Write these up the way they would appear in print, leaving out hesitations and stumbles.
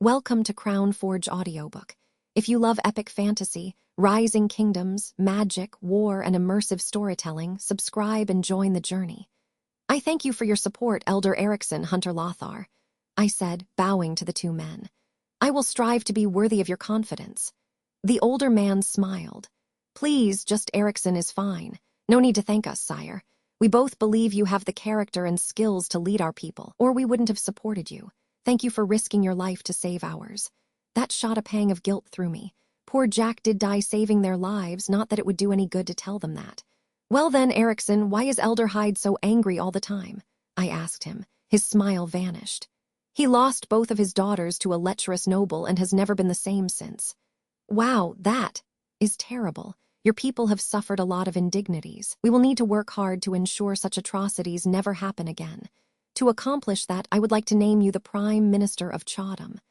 Welcome to Crown Forge audiobook. If you love epic fantasy, rising kingdoms, magic, war, and immersive storytelling, subscribe and join the journey. I thank you for your support, Elder Erickson, Hunter Lothar, I said, bowing to the two men. I will strive to be worthy of your confidence. The older man smiled. Please, just Erickson is fine. No need to thank us, sire. We both believe you have the character and skills to lead our people, or we wouldn't have supported you. Thank you for risking your life to save ours. That shot a pang of guilt through me. Poor Jack did die saving their lives, not that it would do any good to tell them that. Well then, Erickson, why is Elder Hyde so angry all the time? I asked him. His smile vanished. He lost both of his daughters to a lecherous noble and has never been the same since. Wow, that is terrible. Your people have suffered a lot of indignities. We will need to work hard to ensure such atrocities never happen again. To accomplish that, I would like to name you the Prime Minister of Chatham.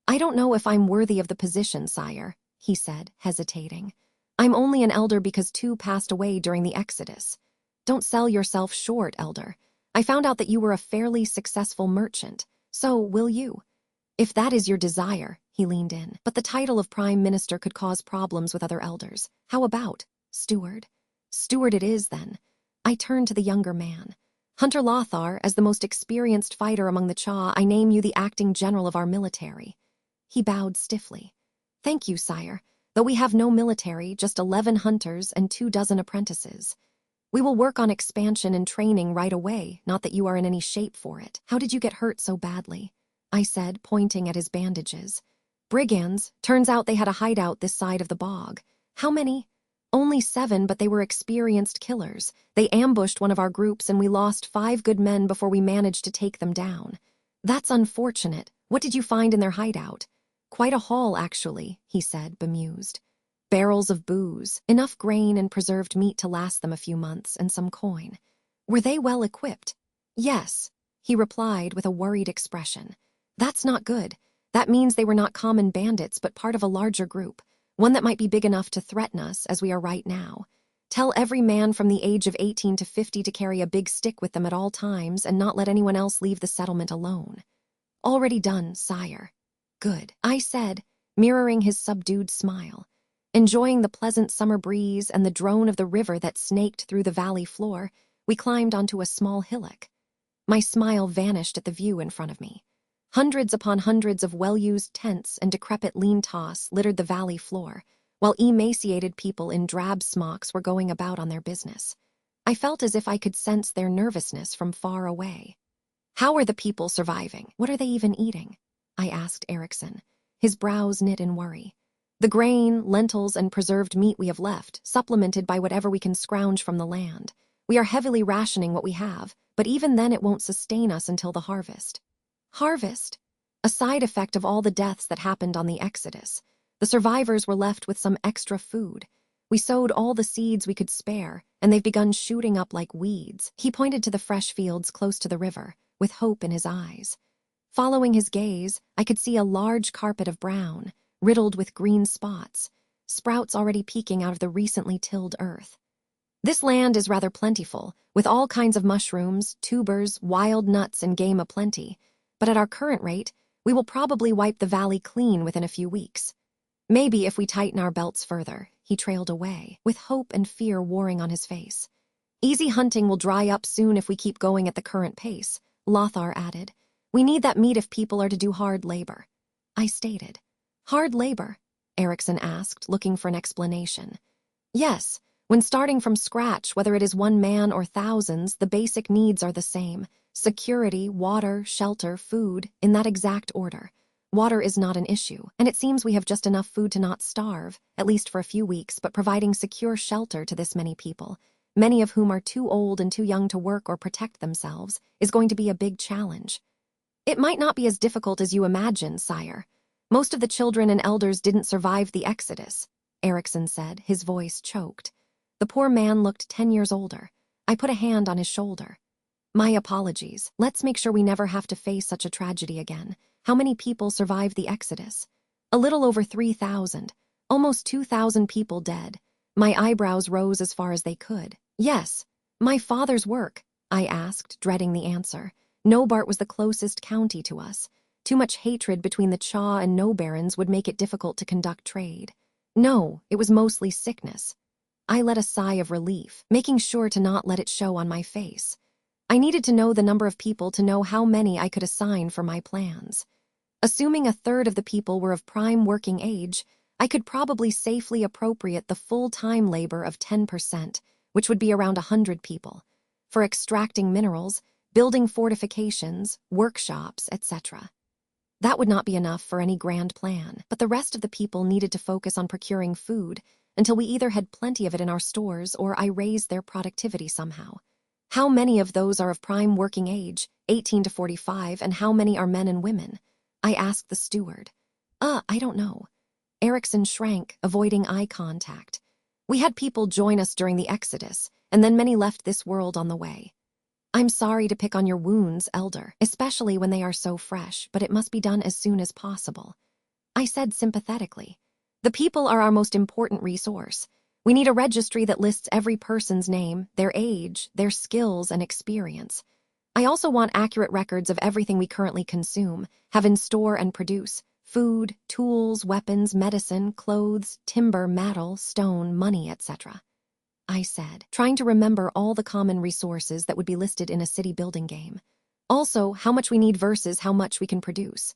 I don't know if I'm worthy of the position, sire, he said, hesitating. I'm only an elder because two passed away during the Exodus. Don't sell yourself short, elder. I found out that you were a fairly successful merchant. So, will you? If that is your desire, he leaned in. But the title of Prime Minister could cause problems with other elders. How about steward? Steward it is, then. I turned to the younger man. Hunter Lothar, as the most experienced fighter among the Cha, I name you the acting general of our military. He bowed stiffly. Thank you, sire. Though we have no military, just 11 hunters and 24 apprentices. We will work on expansion and training right away, not that you are in any shape for it. How did you get hurt so badly? I said, pointing at his bandages. Brigands. Turns out they had a hideout this side of the bog. How many? Only 7, but they were experienced killers. They ambushed one of our groups and we lost 5 good men before we managed to take them down. That's unfortunate. What did you find in their hideout? Quite a haul, actually, he said, bemused. Barrels of booze, enough grain and preserved meat to last them a few months, and some coin. Were they well equipped? Yes, he replied with a worried expression. That's not good. That means they were not common bandits, but part of a larger group. One that might be big enough to threaten us, as we are right now. Tell every man from the age of 18 to 50 to carry a big stick with them at all times and not let anyone else leave the settlement alone. Already done, sire. Good, I said, mirroring his subdued smile. Enjoying the pleasant summer breeze and the drone of the river that snaked through the valley floor, we climbed onto a small hillock. My smile vanished at the view in front of me. Hundreds upon hundreds of well-used tents and decrepit lean toss littered the valley floor, while emaciated people in drab smocks were going about on their business. I felt as if I could sense their nervousness from far away. How are the people surviving? What are they even eating? I asked Erickson, his brows knit in worry. The grain, lentils, and preserved meat we have left, supplemented by whatever we can scrounge from the land. We are heavily rationing what we have, but even then it won't sustain us until the harvest. Harvest? A side effect of all the deaths that happened on the Exodus. The survivors were left with some extra food. We sowed all the seeds we could spare, and they've begun shooting up like weeds. He pointed to the fresh fields close to the river, with hope in his eyes. Following his gaze, I could see a large carpet of brown, riddled with green spots, sprouts already peeking out of the recently tilled earth. This land is rather plentiful, with all kinds of mushrooms, tubers, wild nuts, and game aplenty. But at our current rate, we will probably wipe the valley clean within a few weeks. Maybe if we tighten our belts further. He trailed away, with hope and fear warring on his face. Easy hunting will dry up soon if we keep going at the current pace, Lothar added. We need that meat if people are to do hard labor. I stated. Hard labor? Erickson asked, looking for an explanation. Yes, when starting from scratch, whether it is one man or thousands, the basic needs are the same. Security, water, shelter, food, in that exact order. Water is not an issue, and it seems we have just enough food to not starve, at least for a few weeks, but providing secure shelter to this many people, many of whom are too old and too young to work or protect themselves, is going to be a big challenge. It might not be as difficult as you imagine, sire. Most of the children and elders didn't survive the Exodus, Erickson said, his voice choked. The poor man looked 10 years older. I put a hand on his shoulder. My apologies. Let's make sure we never have to face such a tragedy again. How many people survived the Exodus? A little over 3,000. Almost 2,000 people dead. My eyebrows rose as far as they could. Yes. My father's work, I asked, dreading the answer. Nobart was the closest county to us. Too much hatred between the Cha and No barons would make it difficult to conduct trade. No, it was mostly sickness. I let a sigh of relief, making sure to not let it show on my face. I needed to know the number of people to know how many I could assign for my plans. Assuming a third of the people were of prime working age, I could probably safely appropriate the full-time labor of 10%, which would be around 100 people, for extracting minerals, building fortifications, workshops, etc. That would not be enough for any grand plan, but the rest of the people needed to focus on procuring food until we either had plenty of it in our stores or I raised their productivity somehow. How many of those are of prime working age, 18 to 45, and how many are men and women? I asked the steward. I don't know. Erickson shrank, avoiding eye contact. We had people join us during the Exodus, and then many left this world on the way. I'm sorry to pick on your wounds, Elder, especially when they are so fresh, but it must be done as soon as possible. I said sympathetically. The people are our most important resource. We need a registry that lists every person's name, their age, their skills, and experience. I also want accurate records of everything we currently consume, have in store and produce: food, tools, weapons, medicine, clothes, timber, metal, stone, money, etc. I said, trying to remember all the common resources that would be listed in a city building game. Also, how much we need versus how much we can produce.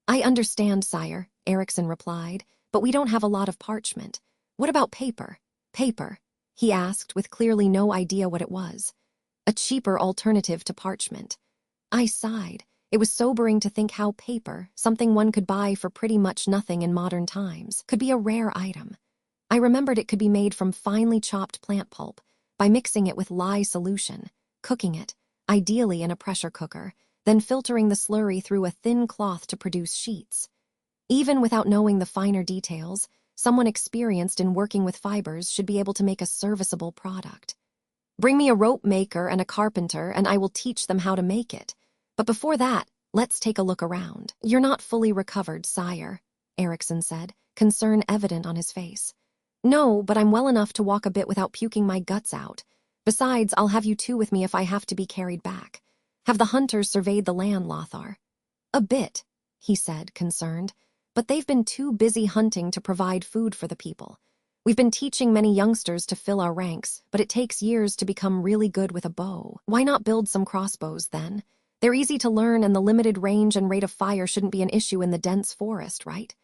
I understand, sire, Erickson replied, but we don't have a lot of parchment. What about paper? Paper, he asked with clearly no idea what it was. A cheaper alternative to parchment. I sighed. It was sobering to think how paper, something one could buy for pretty much nothing in modern times, could be a rare item. I remembered it could be made from finely chopped plant pulp, by mixing it with lye solution, cooking it, ideally in a pressure cooker, then filtering the slurry through a thin cloth to produce sheets. Even without knowing the finer details, someone experienced in working with fibers should be able to make a serviceable product. Bring me a rope maker and a carpenter, and I will teach them how to make it. But before that, let's take a look around. You're not fully recovered, sire, Erickson said, concern evident on his face. No, but I'm well enough to walk a bit without puking my guts out. Besides, I'll have you two with me if I have to be carried back. Have the hunters surveyed the land, Lothar? A bit, he said, concerned, but they've been too busy hunting to provide food for the people. We've been teaching many youngsters to fill our ranks, but it takes years to become really good with a bow. Why not build some crossbows, then? They're easy to learn, and the limited range and rate of fire shouldn't be an issue in the dense forest, right?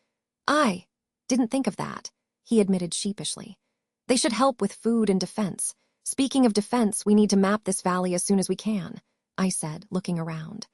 I didn't think of that, he admitted sheepishly. They should help with food and defense. Speaking of defense, we need to map this valley as soon as we can, I said, looking around.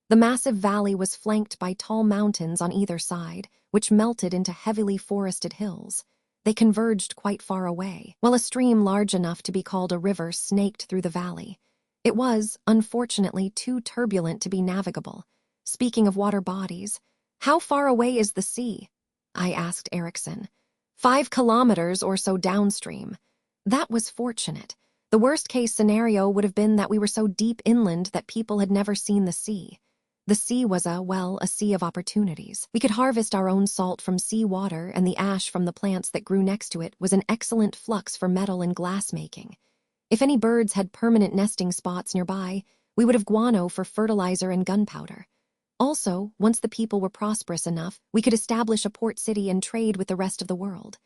The massive valley was flanked by tall mountains on either side, which melted into heavily forested hills. They converged quite far away, while a stream large enough to be called a river snaked through the valley. It was, unfortunately, too turbulent to be navigable. Speaking of water bodies, how far away is the sea? I asked Erickson. 5 kilometers or so downstream. That was fortunate. The worst-case scenario would have been that we were so deep inland that people had never seen the sea. The sea was a sea of opportunities. We could harvest our own salt from sea water, and the ash from the plants that grew next to it was an excellent flux for metal and glass making. If any birds had permanent nesting spots nearby, we would have guano for fertilizer and gunpowder. Also, once the people were prosperous enough, we could establish a port city and trade with the rest of the world.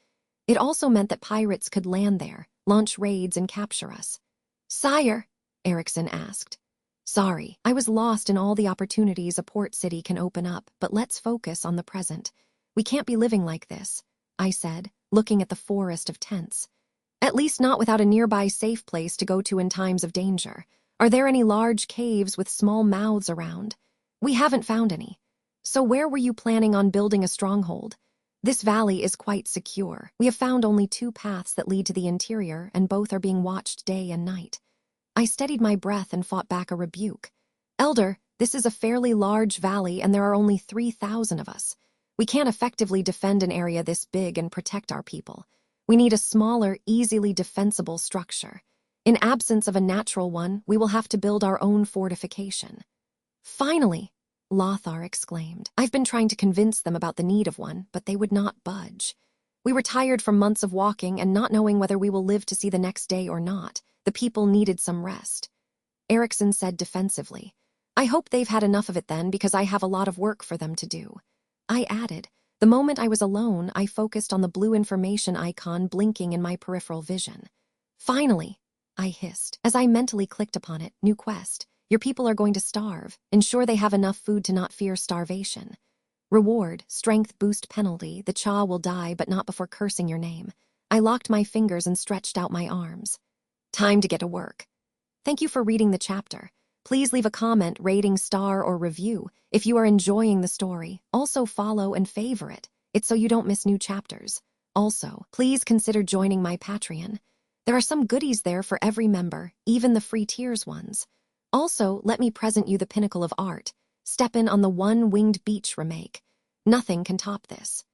It also meant that pirates could land there, launch raids, and capture us. Sire, Erickson asked. Sorry, I was lost in all the opportunities a port city can open up, but let's focus on the present. We can't be living like this, I said, looking at the forest of tents. At least not without a nearby safe place to go to in times of danger. Are there any large caves with small mouths around? We haven't found any. So where were you planning on building a stronghold? This valley is quite secure. We have found only 2 paths that lead to the interior, and both are being watched day and night. I steadied my breath and fought back a rebuke. Elder, this is a fairly large valley, and there are only 3,000 of us. We can't effectively defend an area this big and protect our people. We need a smaller, easily defensible structure. In absence of a natural one, we will have to build our own fortification. Finally, Lothar exclaimed. I've been trying to convince them about the need of one, but they would not budge. We were tired from months of walking and not knowing whether we will live to see the next day or not. The people needed some rest. Erickson said defensively, I hope they've had enough of it then, because I have a lot of work for them to do. I added. The moment I was alone, I focused on the blue information icon blinking in my peripheral vision. Finally, I hissed, as I mentally clicked upon it. New quest. Your people are going to starve. Ensure they have enough food to not fear starvation. Reward, strength boost penalty. The Cha will die, but not before cursing your name. I locked my fingers and stretched out my arms. Time to get to work. Thank you for reading the chapter. Please leave a comment, rating, star, or review if you are enjoying the story. Also follow and favorite it so you don't miss new chapters. Also, please consider joining my Patreon. There are some goodies there for every member, even the free tiers ones. Also, let me present you the pinnacle of art. Step in on the One-Winged Beach remake. Nothing can top this.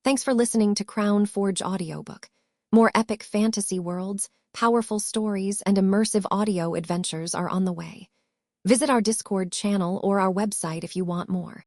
Thanks for listening to Crown Forge audiobook. More epic fantasy worlds, powerful stories, and immersive audio adventures are on the way. Visit our Discord channel or our website if you want more.